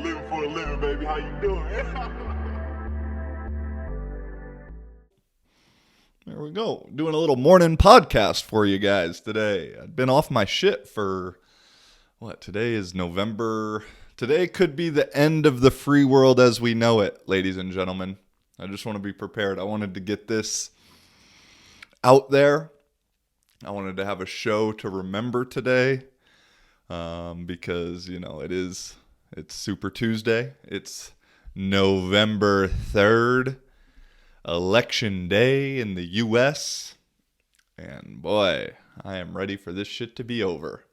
Living for a living, baby. How you doing? There we go. Doing a little morning podcast for you guys today. I've been off my shit for, today is November. Today could be the end of the free world as we know it, ladies and gentlemen. I just want to be prepared. I wanted to get this out there. I wanted to have a show to remember today because, it's Super Tuesday. It's November 3rd, Election Day in the U.S. And boy, I am ready for this shit to be over.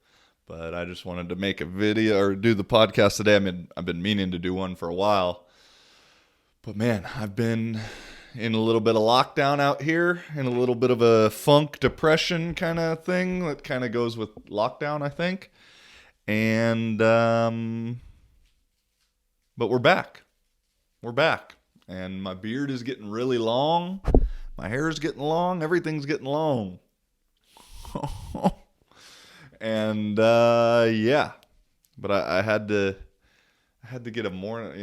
But I just wanted to make a video or do the podcast today. I've been meaning to do one for a while. But man, I've been in a little bit of lockdown out here, in a little bit of a funk depression kind of thing that kind of goes with lockdown, I think. And, but we're back. We're back. And my beard is getting really long. My hair is getting long. Everything's getting long. And, yeah. But I had to get a more,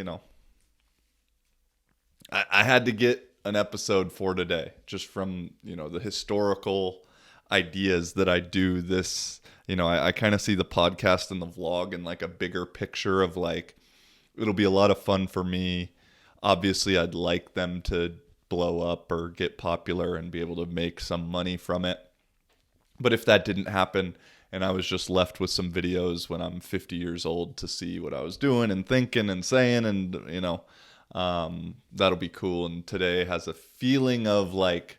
I had to get an episode for today, just from, the historical ideas that I do this, I kind of see the podcast and the vlog in like a bigger picture of like, it'll be a lot of fun for me. Obviously, I'd like them to blow up or get popular and be able to make some money from it. But if that didn't happen and I was just left with some videos when I'm 50 years old to see what I was doing and thinking and saying and, that'll be cool. And today has a feeling of like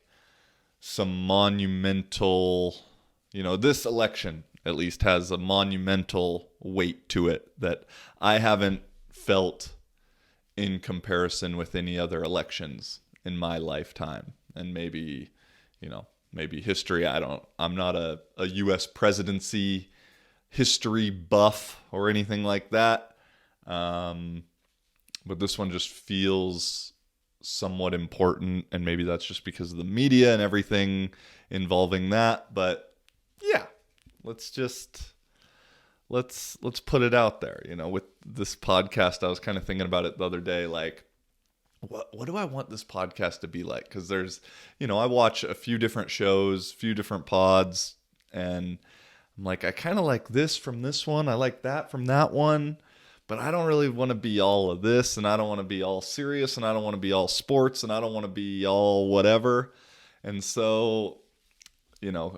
some monumental, this election at least has a monumental weight to it that I haven't felt in comparison with any other elections in my lifetime. And maybe history. I'm not a U.S. presidency history buff or anything like that. But this one just feels somewhat important, and maybe that's just because of the media and everything involving that. But yeah, let's put it out there. With this podcast, I was kind of thinking about it the other day, like, what do I want this podcast to be like? Because there's, I watch a few different shows, few different pods, and I'm like, I kind of like this from this one. I like that from that one. But I don't really want to be all of this, and I don't want to be all serious, and I don't want to be all sports, and I don't want to be all whatever. And so,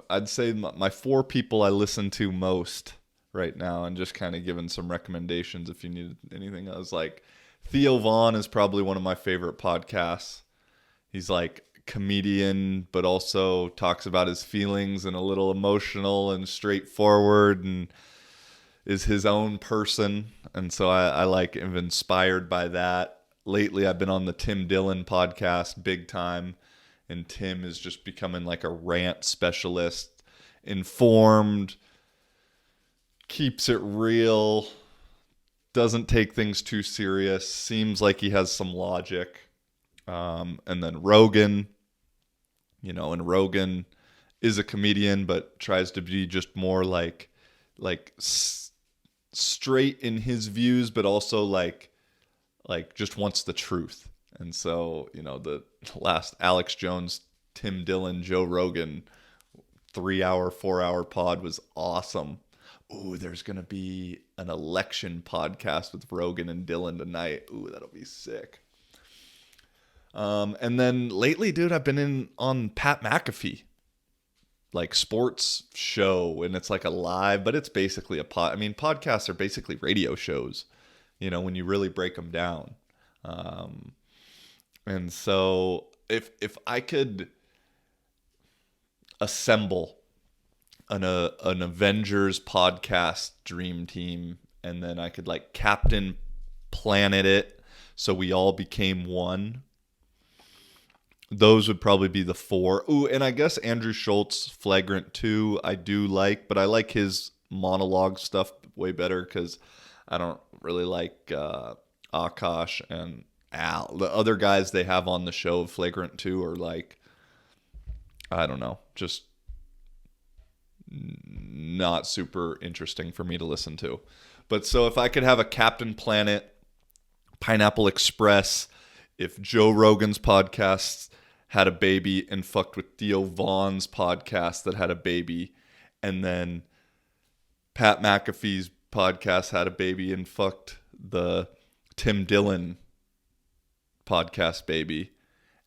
I'd say my four people I listen to most right now, and just kind of giving some recommendations if you need anything. I was like, Theo Vaughn is probably one of my favorite podcasts. He's like comedian, but also talks about his feelings and a little emotional and straightforward and is his own person. And so I like am inspired by that. Lately, I've been on the Tim Dillon podcast big time. And Tim is just becoming like a rant specialist, informed, keeps it real, doesn't take things too serious, seems like he has some logic. And then Rogan, and Rogan is a comedian, but tries to be just more like straight in his views, but also like just wants the truth. And so, the last Alex Jones, Tim Dillon, Joe Rogan 3-hour, 4-hour pod was awesome. Ooh, there's going to be an election podcast with Rogan and Dillon tonight. Ooh, that'll be sick. And then lately, dude, I've been on Pat McAfee, like sports show, and it's like a live, but it's basically a pod. I mean, podcasts are basically radio shows, when you really break them down. And so if I could assemble an Avengers podcast dream team, and then I could like Captain Planet it so we all became one, those would probably be the four. Ooh, and I guess Andrew Schultz, Flagrant 2, I do like, but I like his monologue stuff way better because I don't really like Akash and Al. The other guys they have on the show of Flagrant 2 are like, I don't know, just not super interesting for me to listen to. But so if I could have a Captain Planet Pineapple Express, if Joe Rogan's podcast had a baby and fucked with Theo Vaughn's podcast that had a baby, and then Pat McAfee's podcast had a baby and fucked the Tim Dillon podcast baby,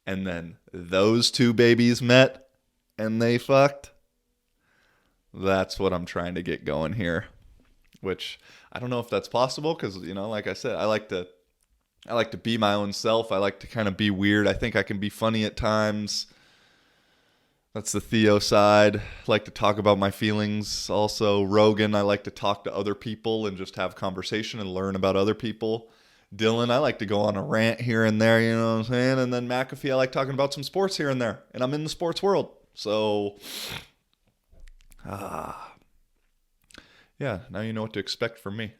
and then those two babies met and they fucked. That's what I'm trying to get going here, which I don't know if that's possible because, you know, like I said, I like to be my own self. I like to kind of be weird. I think I can be funny at times. That's the Theo side. I like to talk about my feelings. Also, Rogan, I like to talk to other people and just have conversation and learn about other people. Dylan, I like to go on a rant here and there, you know what I'm saying? And then McAfee, I like talking about some sports here and there. And I'm in the sports world. So, yeah, now you know what to expect from me.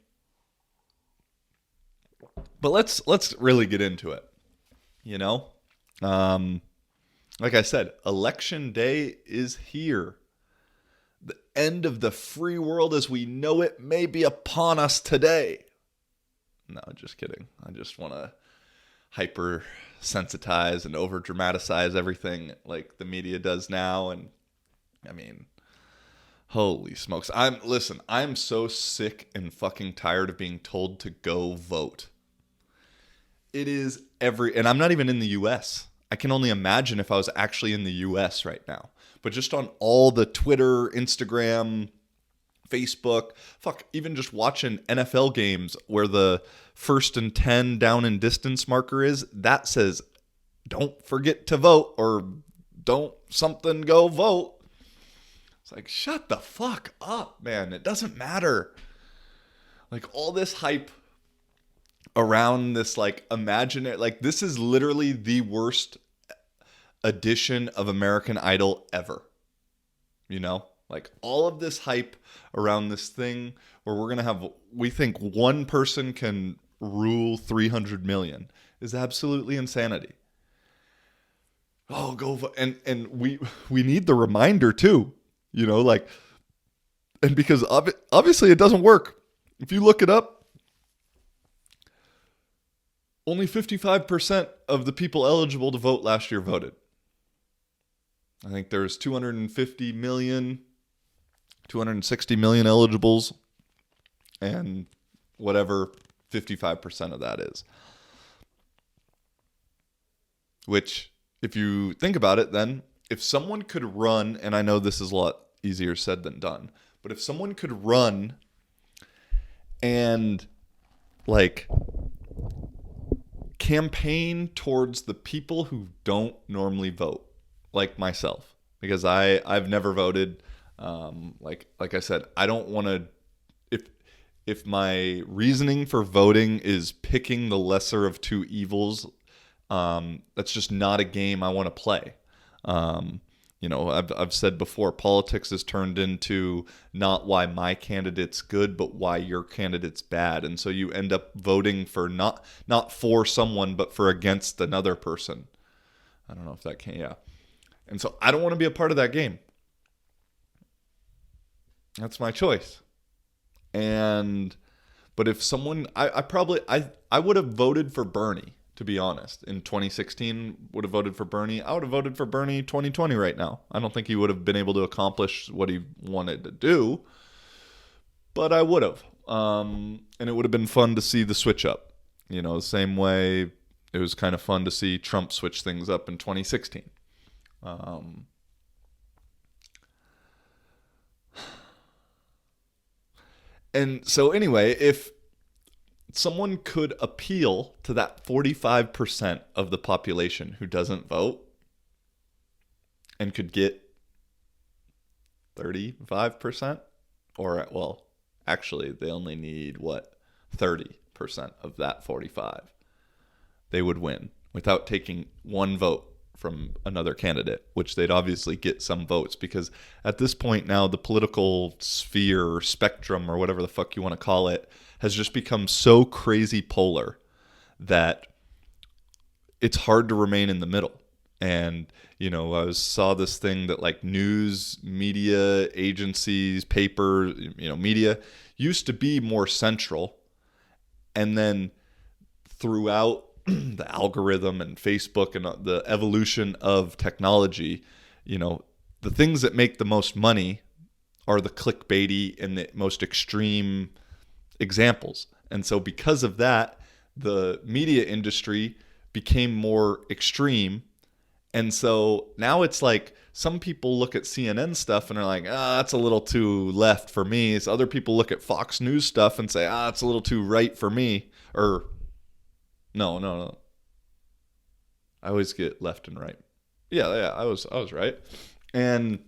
But let's really get into it, you know? Like I said, election day is here. The end of the free world as we know it may be upon us today. No, just kidding. I just want to hyper-sensitize and over-dramatize everything like the media does now. And, I mean, holy smokes. I'm so sick and fucking tired of being told to go vote. It is and I'm not even in the U.S. I can only imagine if I was actually in the U.S. right now. But just on all the Twitter, Instagram, Facebook, even just watching NFL games where the 1st and 10 down and distance marker is, that says, don't forget to vote or don't something go vote. It's like, shut the fuck up, man. It doesn't matter. Like all this hype around this, like, imagine it. Like, this is literally the worst edition of American Idol ever. You know? Like, all of this hype around this thing where we're going to have, we think one person can rule 300 million is absolutely insanity. Oh, go vote. And we need the reminder too, you know, like, and because obviously it doesn't work. If you look it up, only 55% of the people eligible to vote last year voted. I think there's 250 million, 260 million eligibles, and whatever 55% of that is. Which, if you think about it, then if someone could run, and I know this is a lot easier said than done, but if someone could run and, like, campaign towards the people who don't normally vote, like myself, because I've never voted. Like I said, I don't want to. If my reasoning for voting is picking the lesser of two evils, that's just not a game I want to play. You know, I've said before, politics has turned into not why my candidate's good, but why your candidate's bad. And so you end up voting for not for someone, but for against another person. I don't know if that can, yeah. And so I don't want to be a part of that game. That's my choice. But if someone, I would have voted for Bernie. To be honest, in 2016, would have voted for Bernie. I would have voted for Bernie 2020 right now. I don't think he would have been able to accomplish what he wanted to do, but I would have. And it would have been fun to see the switch up. You know, the same way it was kind of fun to see Trump switch things up in 2016. And so anyway, if someone could appeal to that 45% of the population who doesn't vote and could get 35%, or, well, actually they only need 30% of that 45, they would win without taking one vote from another candidate, which they'd obviously get some votes, because at this point now the political sphere or spectrum or whatever the fuck you want to call it has just become so crazy polar that it's hard to remain in the middle. And, you know, I saw this thing that, like, news, media, agencies, paper, you know, media used to be more central. And then throughout the algorithm and Facebook and the evolution of technology, the things that make the most money are the clickbaity and the most extreme examples. And so because of that, the media industry became more extreme. And so now it's like some people look at CNN stuff and are like, that's a little too left for me. So other people look at Fox News stuff and say, it's a little too right for me. Or no. I always get left and right. Yeah, I was right. And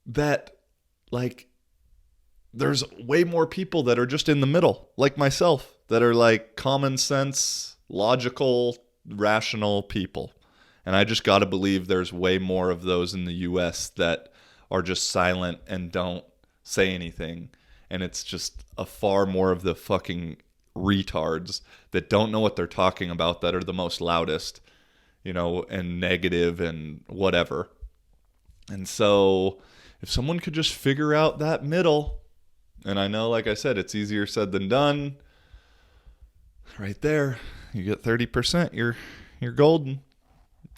that, like, there's way more people that are just in the middle, like myself, that are like common sense, logical, rational people. And I just got to believe there's way more of those in the US that are just silent and don't say anything. And it's just a far more of the fucking retards that don't know what they're talking about that are the most loudest, and negative and whatever. And so if someone could just figure out that middle, and I know, like I said, it's easier said than done. Right there, you get 30%. You're golden.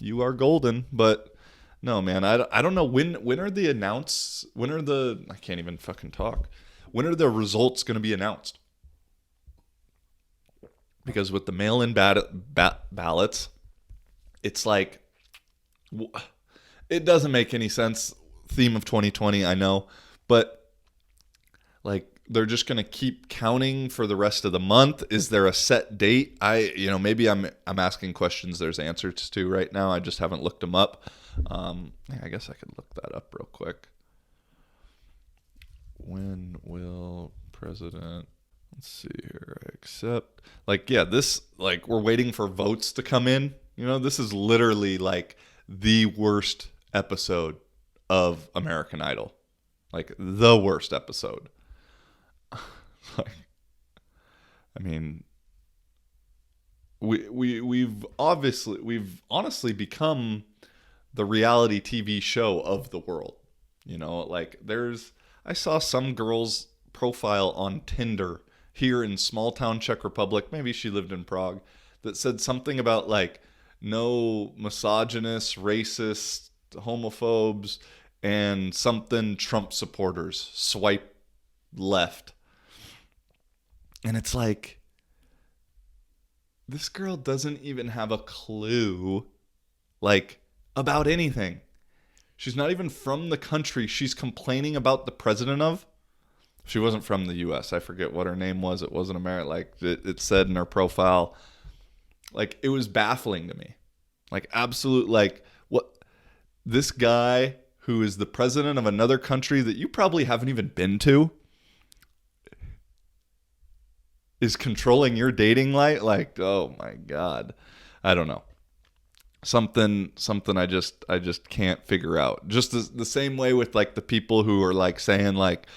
You are golden. But no, man, I don't know when are I can't even fucking talk. When are the results going to be announced? Because with the mail-in ballots, it's like, it doesn't make any sense. Theme of 2020, I know, but like, they're just going to keep counting for the rest of the month. Is there a set date? Maybe I'm asking questions there's answers to right now. I just haven't looked them up. I guess I could look that up real quick. When will president, let's see here, accept, we're waiting for votes to come in. This is literally like the worst episode of American Idol. Like, the worst episode. We've honestly become the reality TV show of the world. I saw some girl's profile on Tinder here in small town Czech Republic, maybe she lived in Prague, that said something about like no misogynists, racists, homophobes, and something Trump supporters. Swipe left. And it's like, this girl doesn't even have a clue, like, about anything. She's not even from the country she's complaining about the president of. She wasn't from the U.S. I forget what her name was. It wasn't American. Like, it said in her profile. Like, it was baffling to me. Like, absolute, like, what? This guy who is the president of another country that you probably haven't even been to is controlling your dating life. Like, oh my God. I don't know. Something I just can't figure out. Just the same way with like the people who are like saying like,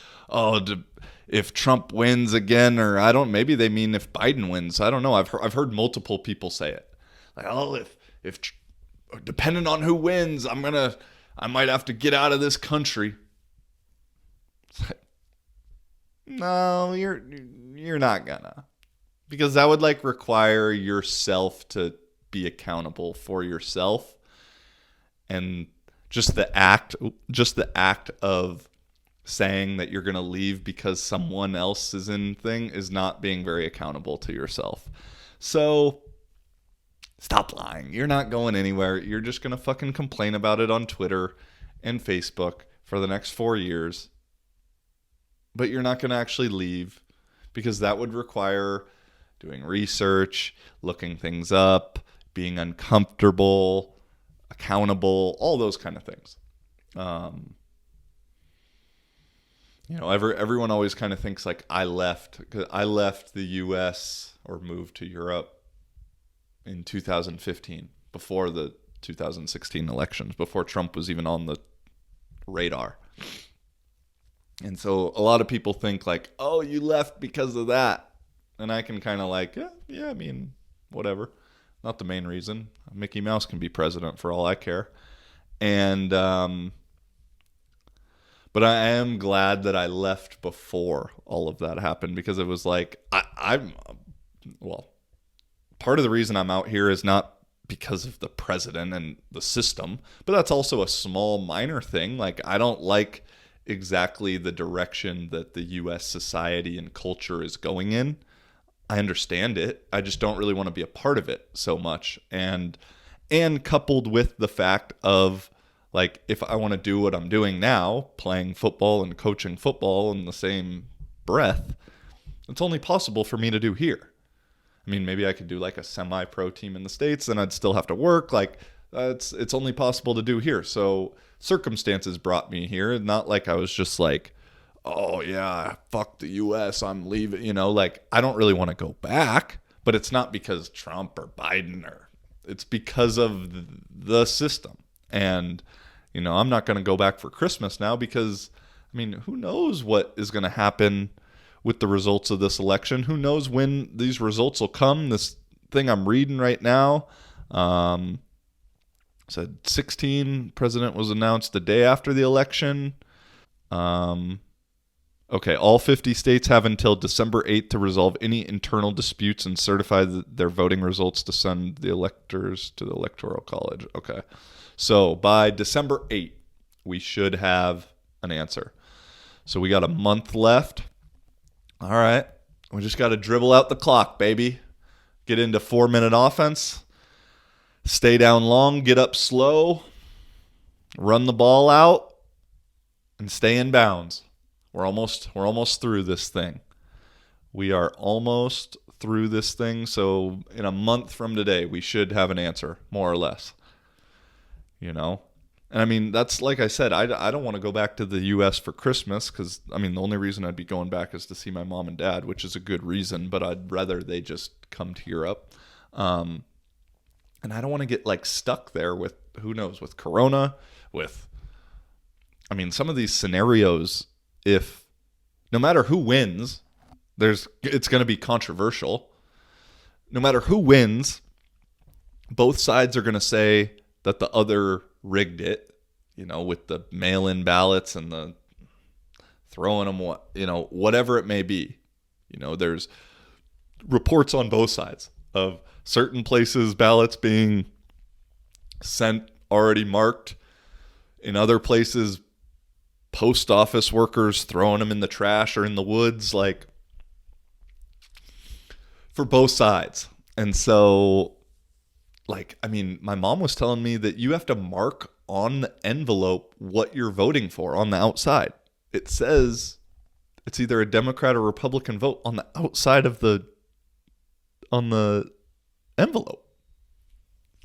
if Trump wins again, or maybe they mean if Biden wins. I don't know. I've heard multiple people say it. Like, if depending on who wins, I might have to get out of this country. It's like, no, you're not gonna. Because that would like require yourself to be accountable for yourself. And just the act of saying that you're going to leave because someone else is in thing is not being very accountable to yourself. So stop lying. You're not going anywhere. You're just going to fucking complain about it on Twitter and Facebook for the next 4 years. But you're not going to actually leave, because that would require doing research, looking things up, being uncomfortable, accountable, all those kind of things. Everyone always kind of thinks like I left the U.S. or moved to Europe in 2015, before the 2016 elections, before Trump was even on the radar. And so a lot of people think like, oh, you left because of that. And I can kind of like, yeah, I mean, whatever. Not the main reason. Mickey Mouse can be president for all I care. And, but I am glad that I left before all of that happened, because it was like, I'm well, part of the reason I'm out here is not because of the president and the system, but that's also a small minor thing. Like, I don't like exactly the direction that the US society and culture is going in. I understand it. I just don't really want to be a part of it so much. And coupled with the fact of, like, if I want to do what I'm doing now, playing football and coaching football in the same breath, it's only possible for me to do here. I mean, maybe I could do like a semi-pro team in the States, and I'd still have to work. Like, it's only possible to do here. So circumstances brought me here. Not like I was just like, oh yeah, fuck the US, I'm leaving. You know, like, I don't really want to go back, but it's not because Trump or Biden, or it's because of the system. And, you know, I'm not going to go back for Christmas now because, I mean, who knows what is going to happen with the results of this election? Who knows when these results will come? This thing I'm reading right now said 16 president was announced the day after the election. Okay, all 50 states have until December 8th to resolve any internal disputes and certify their voting results to send the electors to the Electoral College. Okay, so by December 8th, we should have an answer. So we got a month left. All right, we just got to dribble out the clock, baby. Get into 4-minute offense. Stay down long, get up slow, run the ball out, and stay in bounds. We're almost through this thing. We are almost through this thing. So in a month from today, we should have an answer, more or less. You know? And I mean, that's, like I said, I don't want to go back to the U.S. for Christmas because, I mean, the only reason I'd be going back is to see my mom and dad, which is a good reason, but I'd rather they just come to Europe. And I don't want to get, like, stuck there with, who knows, with Corona, with, I mean, some of these scenarios, if no matter who wins, it's going to be controversial. No matter who wins, both sides are going to say that the other rigged it, you know, with the mail-in ballots and the throwing them, whatever it may be. You know, there's reports on both sides of certain places ballots being sent already marked. In other places, post office workers throwing them in the trash or in the woods, like, for both sides. And so, like, I mean, my mom was telling me that you have to mark on the envelope what you're voting for on the outside. It says it's either a Democrat or Republican vote on the outside of the envelope.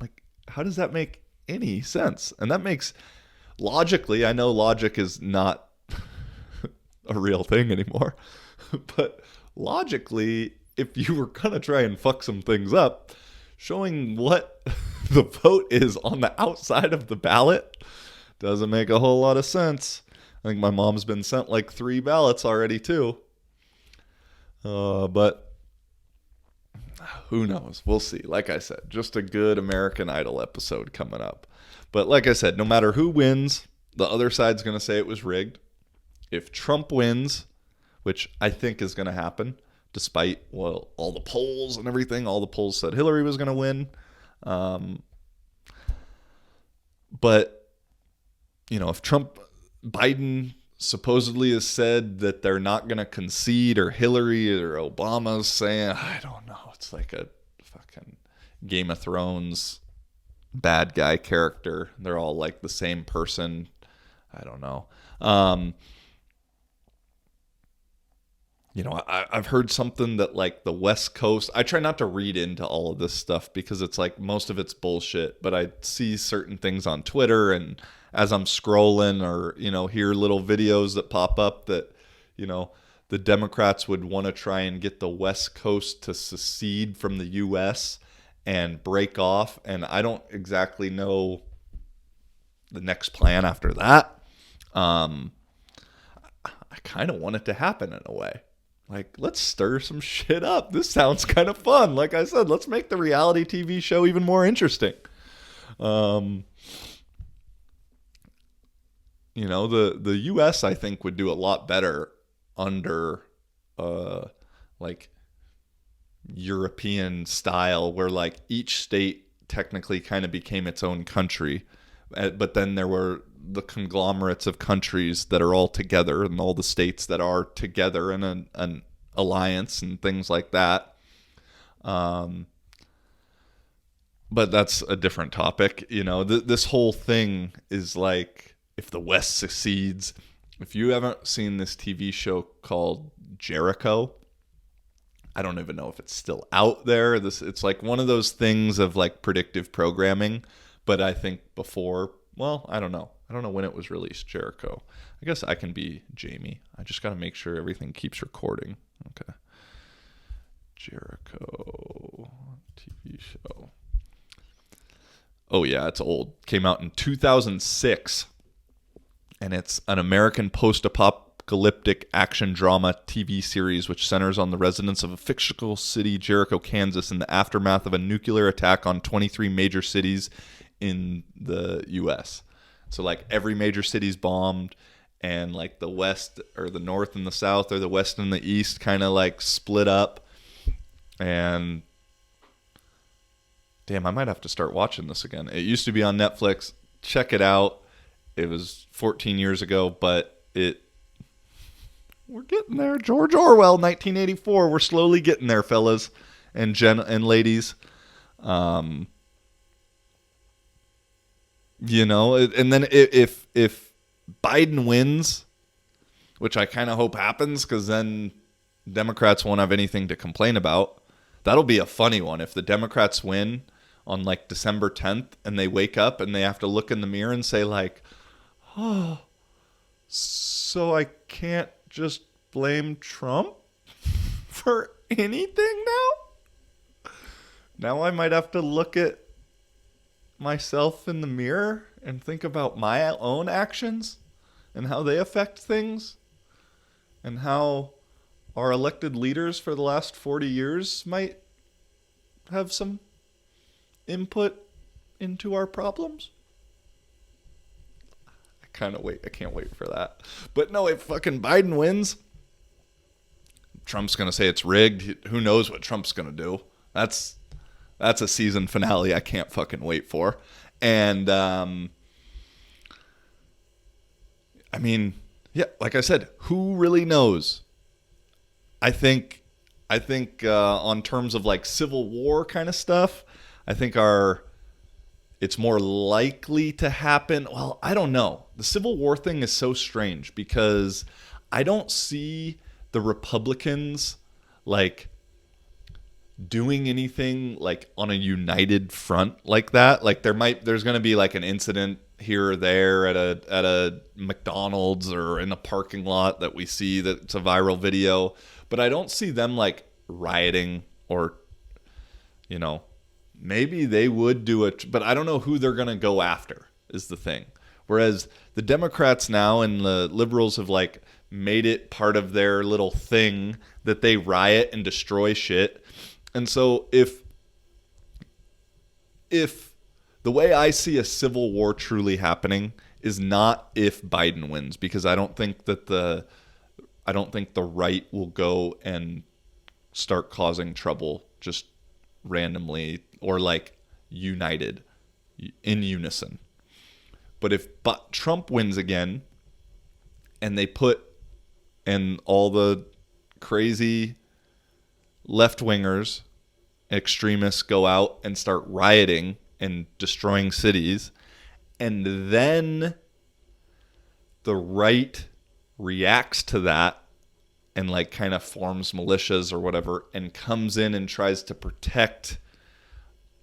Like, how does that make any sense? And that makes, logically, I know logic is not a real thing anymore, but logically, if you were going to try and fuck some things up, showing what the vote is on the outside of the ballot doesn't make a whole lot of sense. I think my mom's been sent like 3 ballots already too. But who knows? We'll see. Like I said, just a good American Idol episode coming up. But like I said, no matter who wins, the other side's going to say it was rigged. If Trump wins, which I think is going to happen, despite, well, all the polls and everything, all the polls said Hillary was going to win. But, you know, if Biden supposedly has said that they're not going to concede, or Hillary or Obama's saying, I don't know, it's like a fucking Game of Thrones bad guy character. They're all like the same person. I don't know. You know, I've heard something that, like, the West Coast, I try not to read into all of this stuff because it's like most of it's bullshit, but I see certain things on Twitter, and as I'm scrolling, or, you know, hear little videos that pop up that, you know, the Democrats would want to try and get the West Coast to secede from the U.S. and break off. And I don't exactly know the next plan after that. I kind of want it to happen in a way. Like, let's stir some shit up. This sounds kind of fun. Like I said, let's make the reality TV show even more interesting. You know, the U.S., I think, would do a lot better under, like, European style where like each state technically kind of became its own country. But then there were the conglomerates of countries that are all together, and all the states that are together in an alliance and things like that. But that's a different topic. This whole thing is like, if the West succeeds, if you haven't seen this TV show called Jericho, I don't even know if it's still out there. It's like one of those things of like predictive programming, but I think before, well, I don't know. I don't know when it was released, Jericho. I guess I can be Jamie. I just got to make sure everything keeps recording. Okay. Jericho TV show. Oh, yeah, it's old. Came out in 2006, and it's an American post-apocalyptic action drama TV series which centers on the residents of a fictional city, Jericho, Kansas, in the aftermath of a nuclear attack on 23 major cities in the U.S. So, like, every major city's bombed, and, like, the West or the North and the South or the West and the East kind of, like, split up, and... Damn, I might have to start watching this again. It used to be on Netflix. Check it out. It was 14 years ago, but we're getting there. George Orwell, 1984. We're slowly getting there, fellas and ladies. And then if Biden wins, which I kind of hope happens, because then Democrats won't have anything to complain about. That'll be a funny one. If the Democrats win on like December 10th and they wake up and they have to look in the mirror and say like, oh, so I can't just blame Trump for anything now? Now I might have to look at myself in the mirror and think about my own actions and how they affect things and how our elected leaders for the last 40 years might have some input into our problems. I can't wait for that. But no, if fucking Biden wins, Trump's going to say it's rigged. Who knows what Trump's going to do? That's a season finale I can't fucking wait for. And, I mean, yeah, like I said, who really knows? I think on terms of like Civil War kind of stuff, I think it's more likely to happen. Well, I don't know. The Civil War thing is so strange because I don't see the Republicans like doing anything like on a united front like that. Like there's going to be like an incident here or there at a McDonald's or in a parking lot that we see that's a viral video. But I don't see them like rioting or, maybe they would do it, but I don't know who they're going to go after is the thing. Whereas the Democrats now and the liberals have like made it part of their little thing that they riot and destroy shit. And so if the way I see a civil war truly happening is not if Biden wins, because I don't think the right will go and start causing trouble just randomly or like united in unison. But if Trump wins again and all the crazy left-wingers, extremists go out and start rioting and destroying cities, and then the right reacts to that and like kind of forms militias or whatever and comes in and tries to protect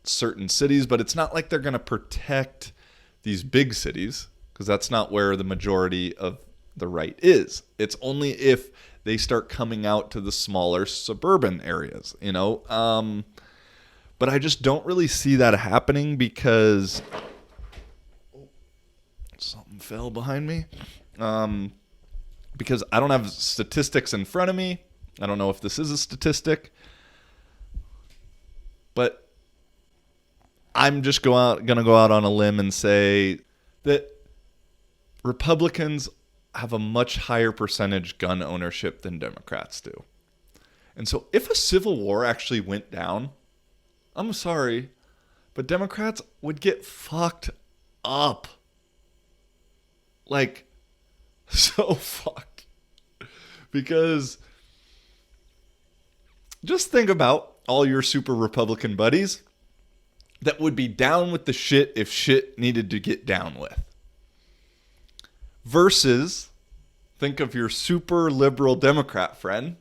certain cities, but it's not like they're going to protect these big cities because that's not where the majority of the right is. It's only if they start coming out to the smaller suburban areas, but I just don't really see that happening because something fell behind me. Because I don't have statistics in front of me. I don't know if this is a statistic. But I'm just going to go out on a limb and say that Republicans have a much higher percentage gun ownership than Democrats do. And so if a civil war actually went down, I'm sorry, but Democrats would get fucked up. Like, so fucked. Because just think about all your super Republican buddies that would be down with the shit if shit needed to get down with. Versus, think of your super liberal Democrat friend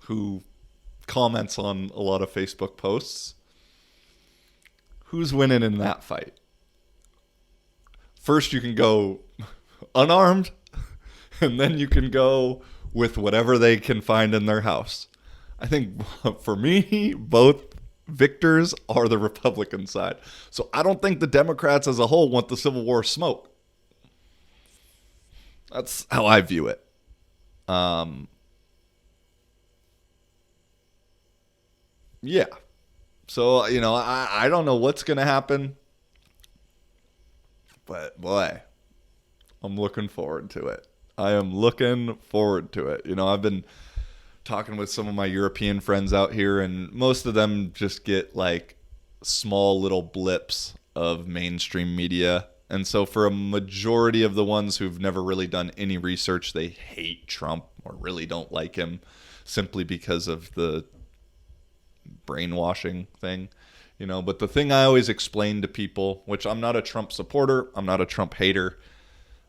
who comments on a lot of Facebook posts. Who's winning in that fight? First, you can go unarmed, and then you can go with whatever they can find in their house. I think for me, both victors are the Republican side. So I don't think the Democrats as a whole want the Civil War smoke. That's how I view it. Yeah. So, I don't know what's going to happen. But, boy, I'm looking forward to it. I am looking forward to it. I've been talking with some of my European friends out here, and most of them just get, like, small little blips of mainstream media. And so for a majority of the ones who've never really done any research, they hate Trump or really don't like him simply because of the brainwashing thing. But the thing I always explain to people, which I'm not a Trump supporter, I'm not a Trump hater,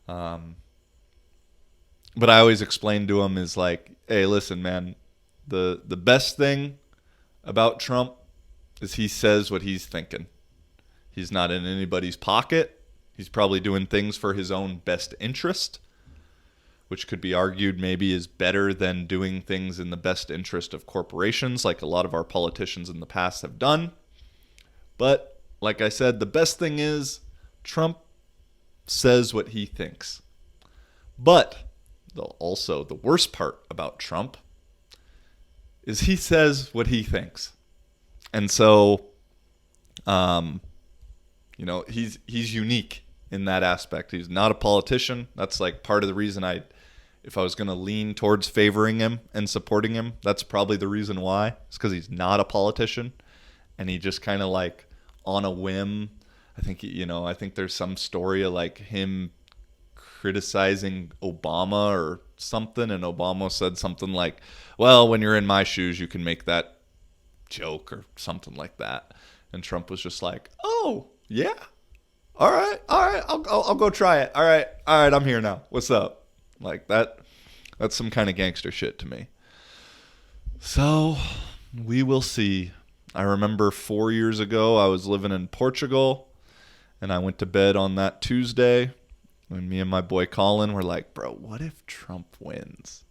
but I always explain to them is like, hey, listen, man, the best thing about Trump is he says what he's thinking. He's not in anybody's pocket. He's probably doing things for his own best interest, which could be argued maybe is better than doing things in the best interest of corporations like a lot of our politicians in the past have done. But, like I said, the best thing is Trump says what he thinks. But, also, the worst part about Trump is he says what he thinks. And so, he's unique in that aspect. He's not a politician. That's like part of the reason if I was going to lean towards favoring him and supporting him, that's probably the reason why. It's because he's not a politician. And he just kind of like on a whim, I think there's some story of like him criticizing Obama or something, and Obama said something like, well, when you're in my shoes, you can make that joke or something like that. And Trump was just like, oh, yeah. All right, I'll go try it. All right, I'm here now. What's up? Like that's some kind of gangster shit to me. So we will see. I remember 4 years ago, I was living in Portugal, and I went to bed on that Tuesday, and me and my boy Colin were like, bro, what if Trump wins?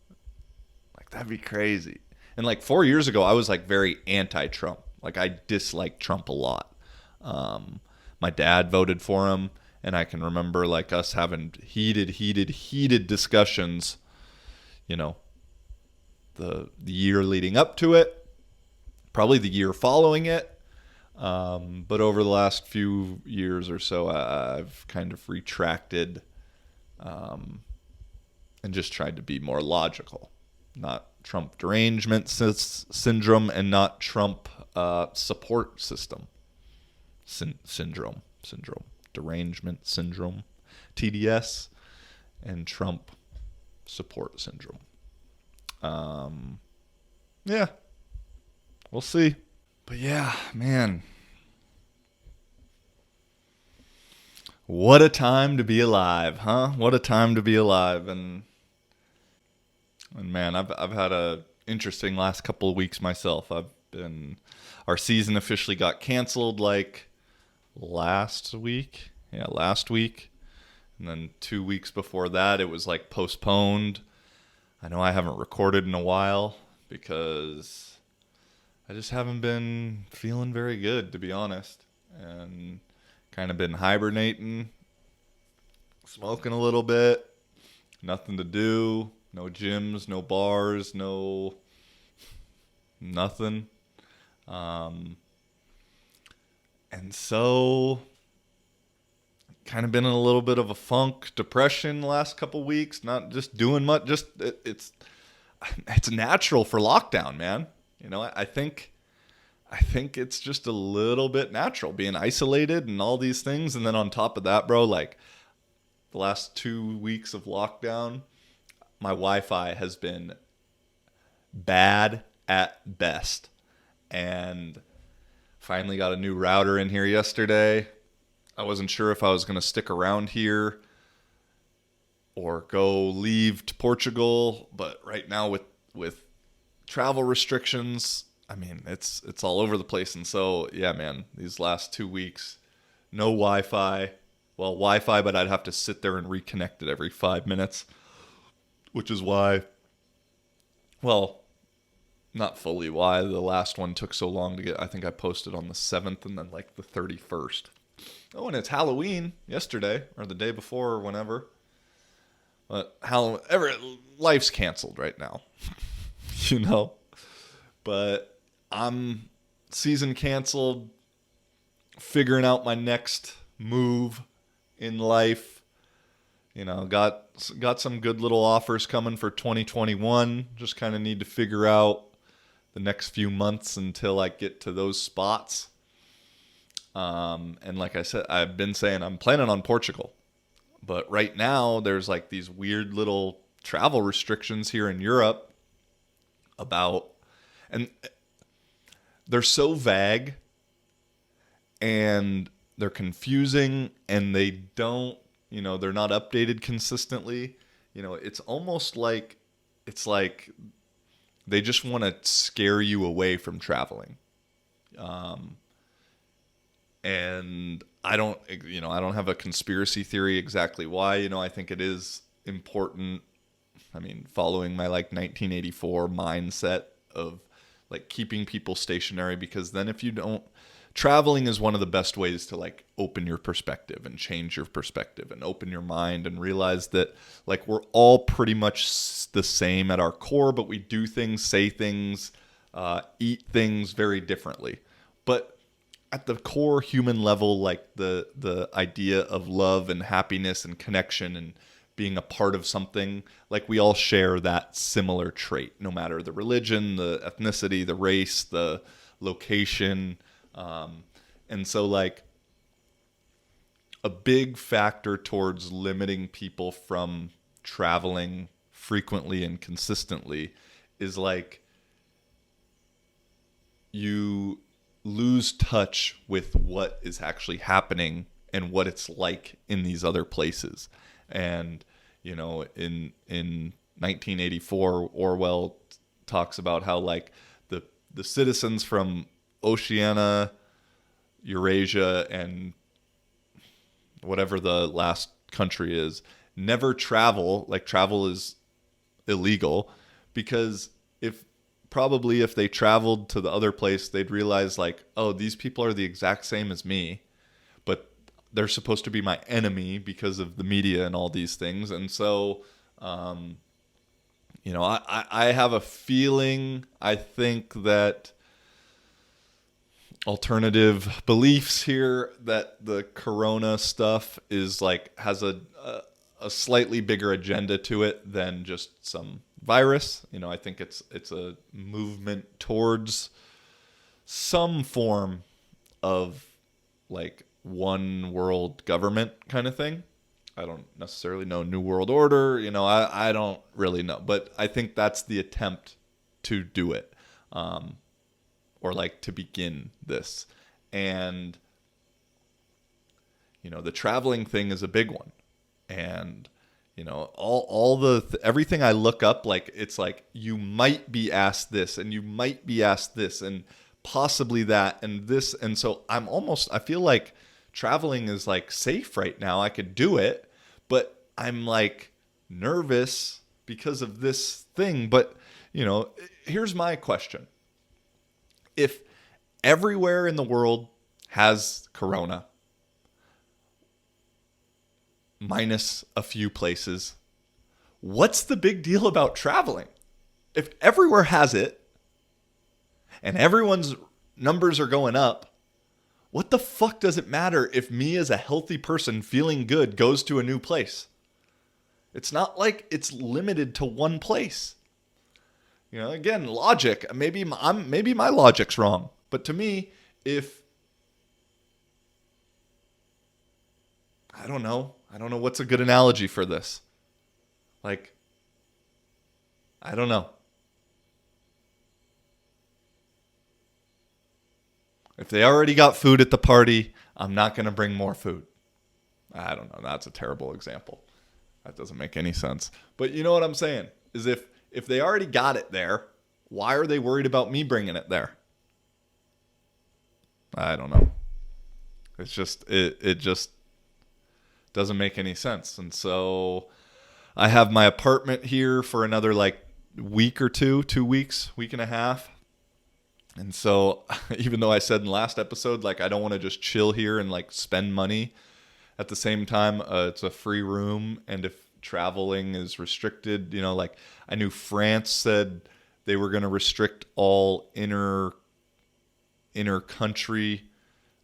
Like, that'd be crazy. And like 4 years ago, I was like very anti-Trump. Like, I disliked Trump a lot. My dad voted for him, and I can remember like us having heated discussions, the year leading up to it. Probably the year following it. But over the last few years or so, I've kind of retracted and just tried to be more logical. Not Trump derangement syndrome and not Trump support system syndrome. Derangement syndrome, TDS, and Trump support syndrome. Yeah. We'll see. But yeah, man. What a time to be alive, huh? What a time to be alive. And man, I've had a interesting last couple of weeks myself. Our season officially got canceled like last week. Yeah, last week. And then 2 weeks before that, it was like postponed. I know I haven't recorded in a while because I just haven't been feeling very good, to be honest. And kind of been hibernating, smoking a little bit, nothing to do, no gyms, no bars, no nothing. And so kind of been in a little bit of a funk, depression the last couple weeks, not just doing much, it's natural for lockdown, man. You know, I think it's just a little bit natural being isolated and all these things. And then on top of that, bro, like the last 2 weeks of lockdown, my Wi-Fi has been bad at best. And finally got a new router in here yesterday. I wasn't sure if I was going to stick around here or leave to Portugal, but right now with travel restrictions, I mean, it's all over the place. And so, yeah, man, these last 2 weeks, no Wi-Fi. Well, Wi-Fi, but I'd have to sit there and reconnect it every 5 minutes, which is why, well, not fully why the last one took so long to get. I think I posted on the 7th and then like the 31st. Oh, and it's Halloween yesterday or the day before or whenever. But life's canceled right now, you know. But I'm season canceled, figuring out my next move in life. You know, got some good little offers coming for 2021. Just kind of need to figure out the next few months until I get to those spots. And like I said, I've been saying I'm planning on Portugal. But right now, there's like these weird little travel restrictions here in Europe and they're so vague and they're confusing and they don't, you know, they're not updated consistently. You know, it's almost like, they just want to scare you away from traveling. And I don't have a conspiracy theory exactly why. You know, I think it is important. I mean, following my like 1984 mindset of like keeping people stationary, because then if you don't, traveling is one of the best ways to like open your perspective and change your perspective and open your mind and realize that like we're all pretty much the same at our core, but we do things, say things, eat things very differently. But at the core human level, like the idea of love and happiness and connection and being a part of something, like we all share that similar trait, no matter the religion, the ethnicity, the race, the location. And so like a big factor towards limiting people from traveling frequently and consistently is like you lose touch with what is actually happening and what it's like in these other places. And, you know, in 1984, Orwell talks about how like the citizens from Oceania, Eurasia, and whatever the last country is, never travel. Like travel is illegal because if they traveled to the other place, they'd realize like, oh, these people are the exact same as me, but they're supposed to be my enemy because of the media and all these things. And so, you know, I have a feeling, I think that alternative beliefs here, that the corona stuff is like, has a slightly bigger agenda to it than just some virus. You know, I think it's a movement towards some form of like one world government kind of thing. I don't necessarily know New World Order, you know, I don't really know, but I think that's the attempt to do it, or like to begin this. And, you know, the traveling thing is a big one. And, you know, everything I look up, like, it's like, you might be asked this and you might be asked this and possibly that and this. And so I feel like traveling is like safe right now. I could do it, but I'm like nervous because of this thing. But, you know, here's my question. If everywhere in the world has corona, minus a few places, what's the big deal about traveling? If everywhere has it and everyone's numbers are going up, what the fuck does it matter if me as a healthy person feeling good goes to a new place? It's not like it's limited to one place. You know, again, logic. Maybe my logic's wrong, but to me, if I don't know what's a good analogy for this. Like, I don't know. If they already got food at the party, I'm not going to bring more food. I don't know. That's a terrible example. That doesn't make any sense. But you know what I'm saying? Is if they already got it there, why are they worried about me bringing it there? I don't know. It's just it just doesn't make any sense. And so I have my apartment here for another like week or 2 weeks, week and a half. And so even though I said in the last episode, like, I don't want to just chill here and like spend money, at the same time, it's a free room. And if traveling is restricted, you know, like I knew France said they were going to restrict all inner country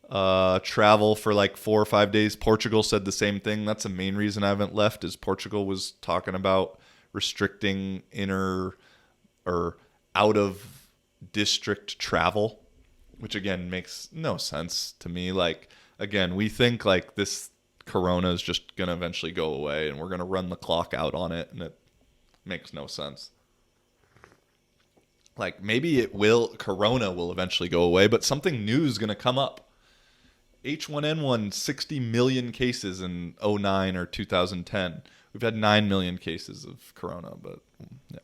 travel for like 4 or 5 days. Portugal said the same thing. That's the main reason I haven't left, is Portugal was talking about restricting inner or out of district travel, which again makes no sense to me. Like, again, we think like this corona is just going to eventually go away and we're going to run the clock out on it, and it makes no sense. Like, maybe corona will eventually go away, but something new is going to come up. H1N1, 60 million cases in 2009 or 2010. We've had 9 million cases of corona, but yeah.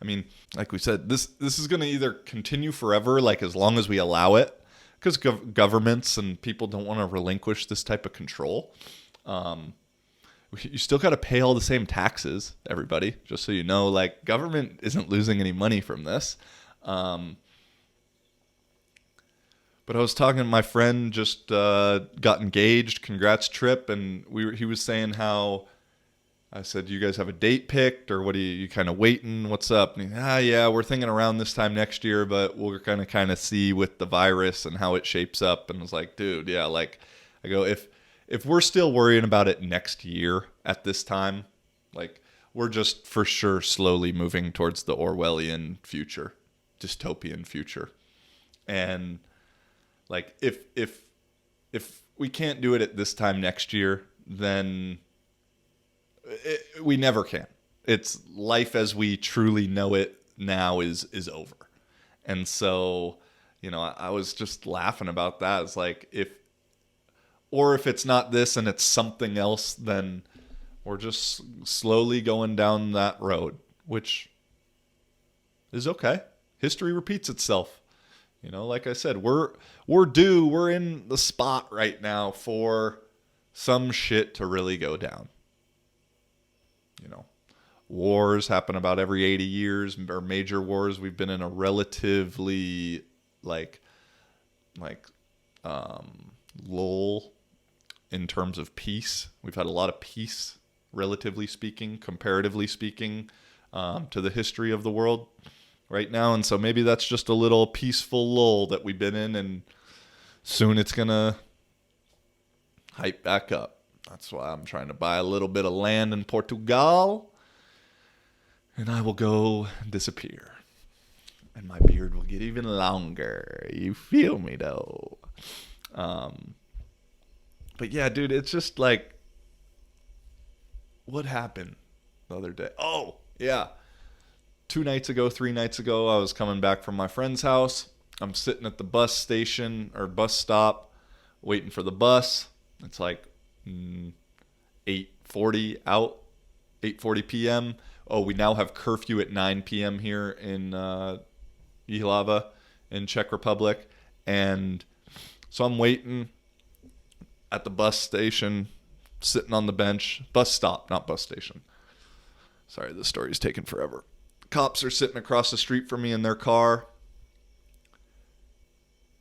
I mean, like we said, this is going to either continue forever, like as long as we allow it, because governments and people don't want to relinquish this type of control. You still got to pay all the same taxes, everybody, just so you know. Like, government isn't losing any money from this. But I was talking to my friend, just got engaged, congrats trip, and he was saying how, I said, you guys have a date picked, or what are you kind of waiting? What's up? And yeah, we're thinking around this time next year, but we're going to kind of see with the virus and how it shapes up. And I was like, dude, yeah, like, I go, if we're still worrying about it next year at this time, like, we're just for sure slowly moving towards the Orwellian future, dystopian future. And like, if we can't do it at this time next year, then we never can. It's life as we truly know it now is over. And so, you know, I was just laughing about that. It's like, if it's not this and it's something else, then we're just slowly going down that road, which is okay. History repeats itself. You know, like I said, we're in the spot right now for some shit to really go down. You know, wars happen about every 80 years, or major wars. We've been in a relatively lull in terms of peace. We've had a lot of peace, relatively speaking, comparatively speaking, to the history of the world right now. And so maybe that's just a little peaceful lull that we've been in, and soon it's going to hype back up. That's why I'm trying to buy a little bit of land in Portugal, and I will go disappear. And my beard will get even longer. You feel me, though? But yeah, dude, it's just like, what happened the other day? Oh, yeah. 3 nights ago, I was coming back from my friend's house. I'm sitting at the bus station or bus stop waiting for the bus. It's like 8:40 out, 8:40 p.m. Oh, we now have curfew at 9 p.m. here in Jihlava in Czech Republic. And so I'm waiting at the bus station, sitting on the bench. Bus stop, not bus station. Sorry, this story's taking forever. Cops are sitting across the street from me in their car.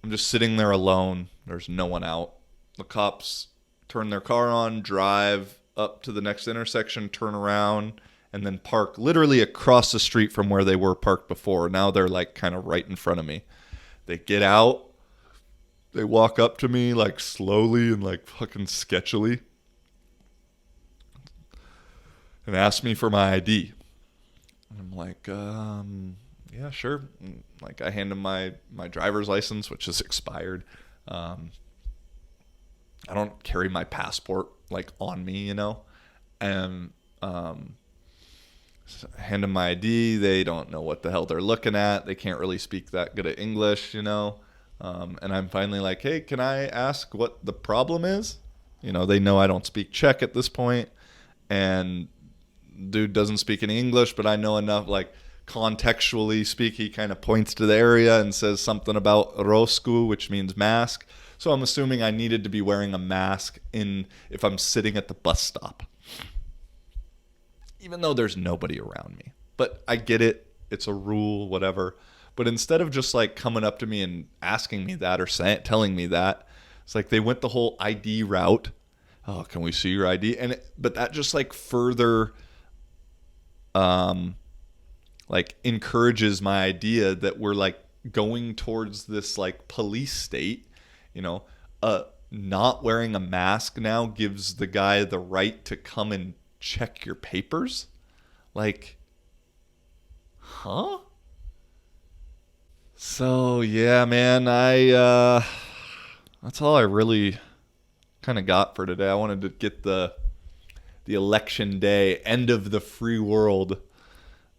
I'm just sitting there alone. There's no one out. The cops turn their car on, drive up to the next intersection, turn around, and then park literally across the street from where they were parked before. Now they're like kind of right in front of me. They get out. They walk up to me like slowly and like fucking sketchily and ask me for my ID. And I'm like, yeah, sure. Like I hand him my driver's license, which is expired. Um, I don't carry my passport like on me, and um, hand them my ID. They don't know what the hell they're looking at. They can't really speak that good at English. And I'm finally like, hey, can I ask what the problem is? They know I don't speak Czech at this point, and dude doesn't speak any English, but I know enough, like contextually speak. He kind of points to the area and says something about rosku, which means mask. So I'm assuming I needed to be wearing a mask if I'm sitting at the bus stop, even though there's nobody around me. But I get it. It's a rule, whatever. But instead of just like coming up to me and asking me that or telling me that, it's like they went the whole ID route. Oh, can we see your ID? But that just like further like encourages my idea that we're like going towards this like police state. Not wearing a mask now gives the guy the right to come and check your papers. Like, huh? So yeah, man, that's all I really kind of got for today. I wanted to get the election day, end of the free world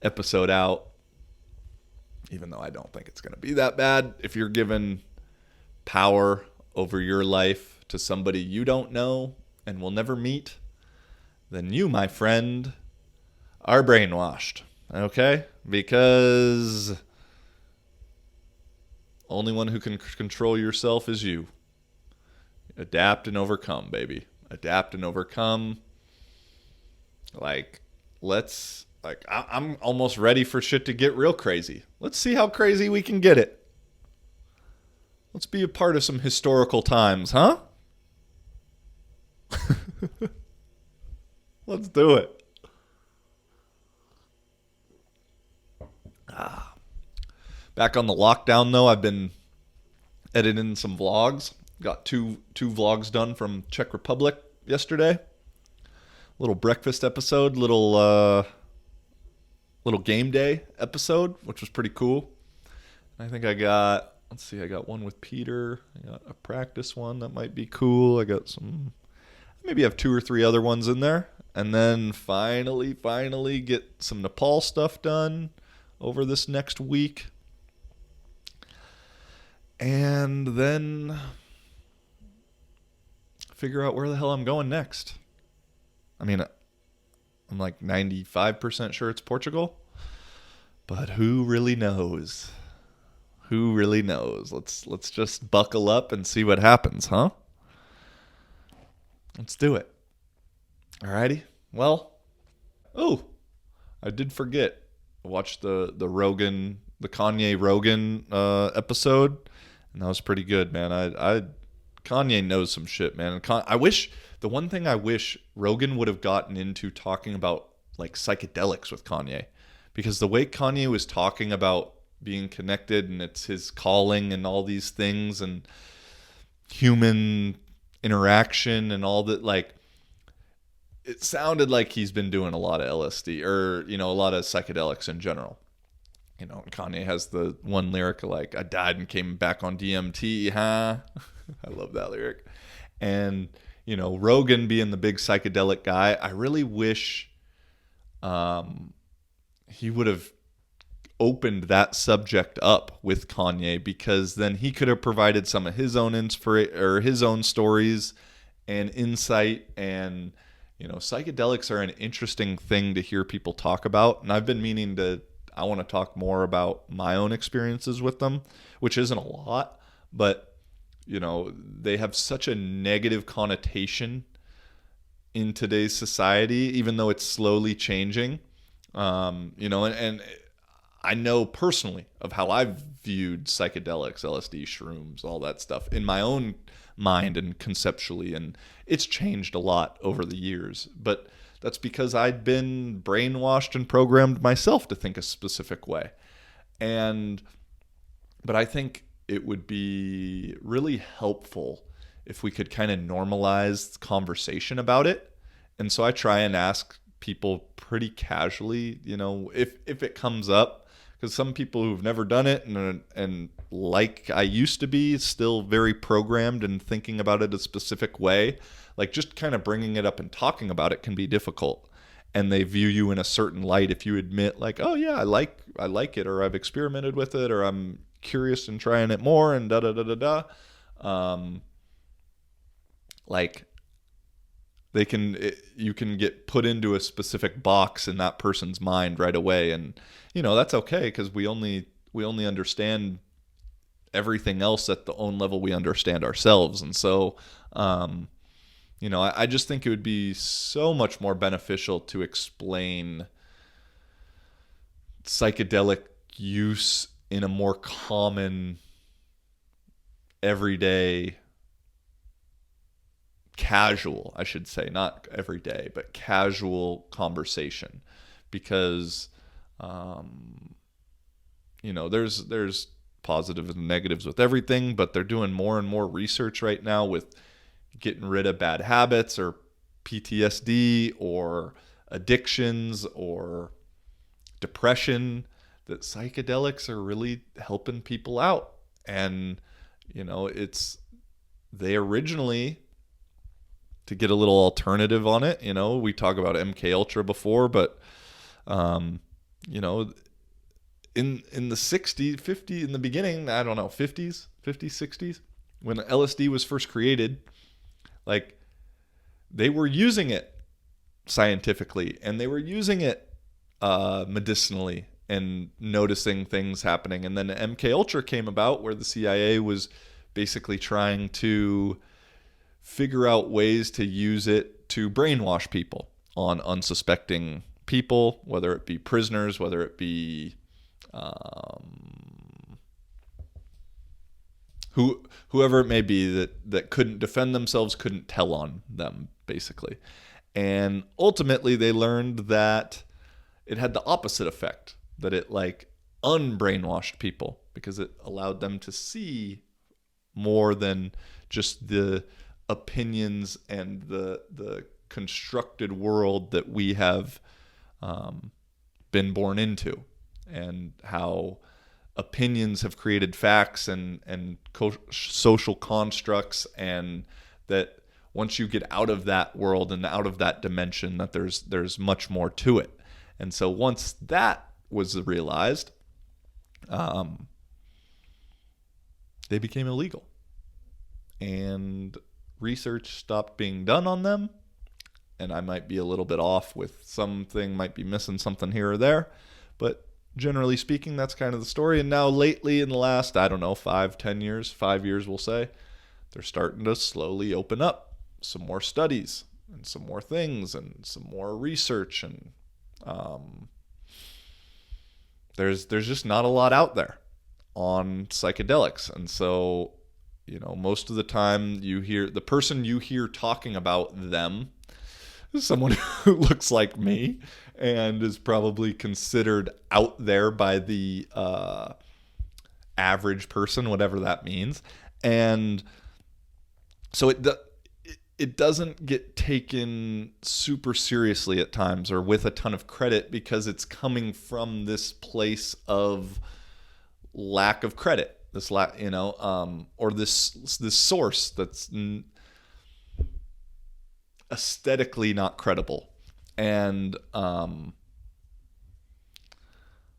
episode out, even though I don't think it's going to be that bad. If you're given power over your life to somebody you don't know and will never meet, then you, my friend, are brainwashed. Okay? Because only one who can control yourself is you. Adapt and overcome, baby. Adapt and overcome. I'm almost ready for shit to get real crazy. Let's see how crazy we can get it. Let's be a part of some historical times, huh? Let's do it. Back on the lockdown, though, I've been editing some vlogs. Got two vlogs done from Czech Republic yesterday. Little breakfast episode, little game day episode, which was pretty cool. I think I got one with Peter. I got a practice one that might be cool. I got maybe have 2 or 3 other ones in there. And then finally get some Nepal stuff done over this next week. And then figure out where the hell I'm going next. I mean, I'm like 95% sure it's Portugal. But who really knows? Who really knows? Let's just buckle up and see what happens, huh? Let's do it. Alrighty. Well, I did forget. I watched the Kanye Rogan episode, and that was pretty good, man. Kanye knows some shit, man. The one thing I wish Rogan would have gotten into talking about like psychedelics with Kanye, because the way Kanye was talking about being connected and it's his calling and all these things and human interaction and all that, like it sounded like he's been doing a lot of LSD or a lot of psychedelics in general. Kanye has the one lyric like, I died and came back on DMT, huh? I love that lyric. And Rogan being the big psychedelic guy, I really wish he would have opened that subject up with Kanye, because then he could have provided some of his own his own stories and insight. And psychedelics are an interesting thing to hear people talk about, and I've been I want to talk more about my own experiences with them, which isn't a lot, but they have such a negative connotation in today's society, even though it's slowly changing. And I know personally of how I've viewed psychedelics, LSD, shrooms, all that stuff in my own mind and conceptually, and it's changed a lot over the years. But that's because I'd been brainwashed and programmed myself to think a specific way. But I think it would be really helpful if we could kind of normalize conversation about it. And so I try and ask people pretty casually, if it comes up, because some people who've never done it and like I used to be, still very programmed and thinking about it a specific way, like just kind of bringing it up and talking about it can be difficult. And they view you in a certain light if you admit like, oh yeah, I like it, or I've experimented with it, or I'm curious and trying it more, and da da da da da. Like you can get put into a specific box in that person's mind right away, and that's okay, because we only understand everything else at the own level we understand ourselves. And so I just think it would be so much more beneficial to explain psychedelic use in a more common, everyday, casual, I should say, not everyday, but casual conversation. Because, there's positives and negatives with everything, but they're doing more and more research right now with getting rid of bad habits or PTSD or addictions or depression, that psychedelics are really helping people out. And they originally, to get a little alternative on it, we talk about MK Ultra before, but in the 60s, 50, in the beginning, I don't know, 50s, 60s, when LSD was first created, like, they were using it scientifically, and they were using it medicinally and noticing things happening. And then MK Ultra came about, where the CIA was basically trying to figure out ways to use it to brainwash people on unsuspecting people, whether it be prisoners, whether it be whoever it may be that couldn't defend themselves, couldn't tell on them, basically. And ultimately they learned that it had the opposite effect, that it unbrainwashed people, because it allowed them to see more than just the opinions and the constructed world that we have been born into, and how opinions have created facts and social constructs, and that once you get out of that world and out of that dimension, that there's much more to it. And so once that was realized, they became illegal, and research stopped being done on them. And I might be a little bit off with something, might be missing something here or there, but generally speaking, that's kind of the story. And now lately, in the last, 5 years, we'll say, they're starting to slowly open up some more studies and some more things and some more research. And there's just not a lot out there on psychedelics. And so, most of the time the person you hear talking about them is someone who looks like me and is probably considered out there by the average person, whatever that means. And so it doesn't get taken super seriously at times, or with a ton of credit, because it's coming from this place of lack of credit, or this source that's aesthetically not credible. And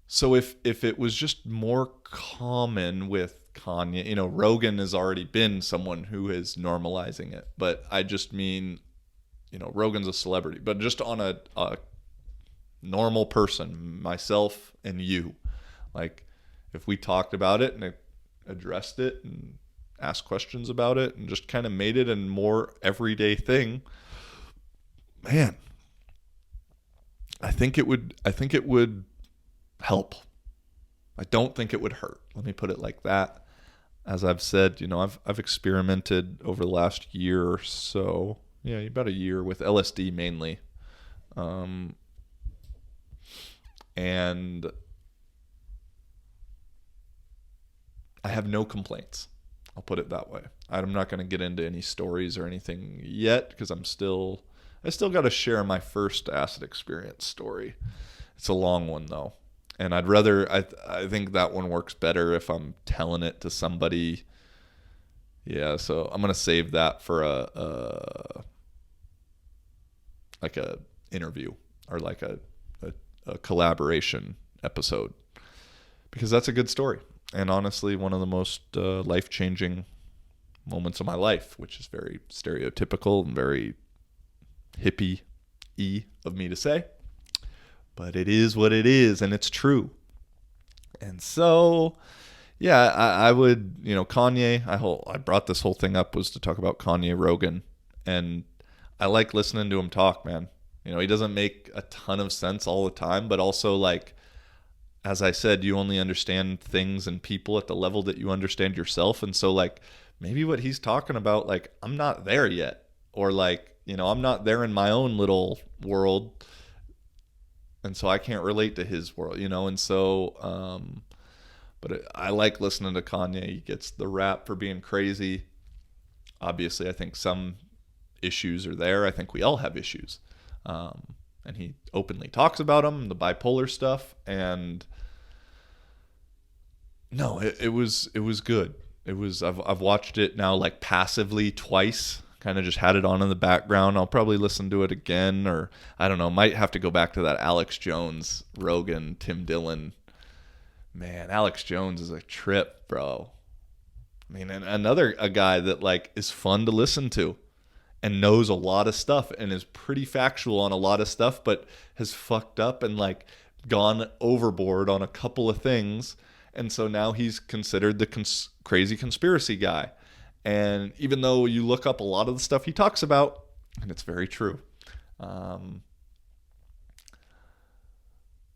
so if it was just more common with Kanye, Rogan has already been someone who is normalizing it, but I just mean, Rogan's a celebrity, but just on a normal person, myself and you, like, if we talked about it and addressed it and asked questions about it and just kind of made it a more everyday thing, man, I think it would help. I don't think it would hurt. Let me put it like that. As I've said, I've experimented over the last year or so. Yeah, about a year with LSD mainly. And I have no complaints. I'll put it that way. I'm not going to get into any stories or anything yet, because I still got to share my first acid experience story. It's a long one though. And I'd rather, I think that one works better if I'm telling it to somebody. Yeah, so I'm going to save that for like a interview or like a collaboration episode, because that's a good story. And honestly, one of the most life-changing moments of my life, which is very stereotypical and very hippie-y of me to say. But it is what it is, and it's true. And so, yeah, I would, Kanye, I brought this whole thing up was to talk about Kanye Rogan. And I like listening to him talk, man. He doesn't make a ton of sense all the time, but also, like, as I said, you only understand things and people at the level that you understand yourself. And so, like, maybe what he's talking about, like, I'm not there yet. Or, like, I'm not there in my own little world. And so I can't relate to his world, And so, but I like listening to Kanye. He gets the rap for being crazy. Obviously, I think some issues are there. I think we all have issues. And he openly talks about them, the bipolar stuff. And no, it was good. I've watched it now, like, passively twice. Kind of just had it on in the background. I'll probably listen to it again, or I don't know, might have to go back to that Alex Jones, Rogan, Tim Dillon. Man, Alex Jones is a trip, bro. I mean, and a guy that, like, is fun to listen to and knows a lot of stuff and is pretty factual on a lot of stuff, but has fucked up and, like, gone overboard on a couple of things. And so now he's considered the crazy conspiracy guy. And even though you look up a lot of the stuff he talks about, and it's very true.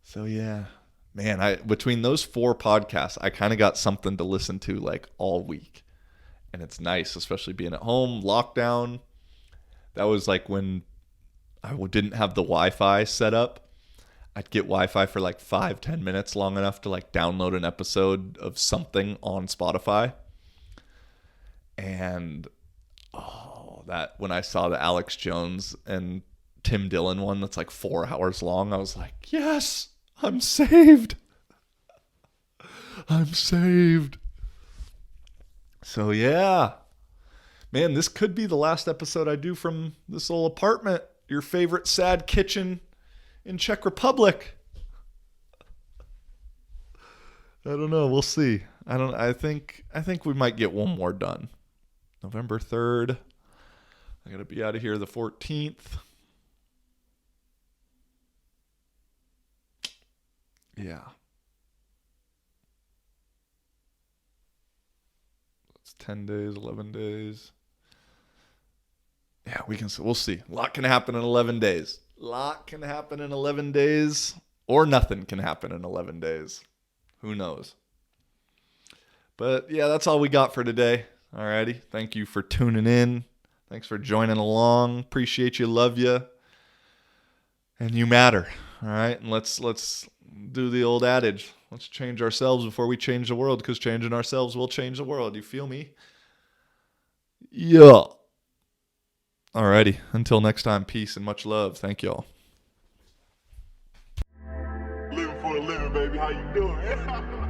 So yeah, man, between those 4 podcasts, I kind of got something to listen to, like, all week. And it's nice, especially being at home, lockdown. That was like when I didn't have the Wi-Fi set up. I'd get Wi-Fi for like 5-10 minutes, long enough to, like, download an episode of something on Spotify. And that when I saw the Alex Jones and Tim Dillon one that's like 4 hours long, I was like, yes, I'm saved. I'm saved. So yeah, man, this could be the last episode I do from this old apartment, your favorite sad kitchen in Czech Republic. I don't know. We'll see. I think we might get one more done. November 3rd. I got to be out of here the 14th. Yeah. It's 10 days, 11 days. Yeah, we'll see. A lot can happen in 11 days. A lot can happen in 11 days, or nothing can happen in 11 days. Who knows? But yeah, that's all we got for today. Alrighty. Thank you for tuning in. Thanks for joining along. Appreciate you. Love you. And you matter. All right. And let's do the old adage. Let's change ourselves before we change the world, because changing ourselves will change the world. You feel me? Yeah. Alrighty. Until next time, peace and much love. Thank y'all. Living for a living, baby. How you doing?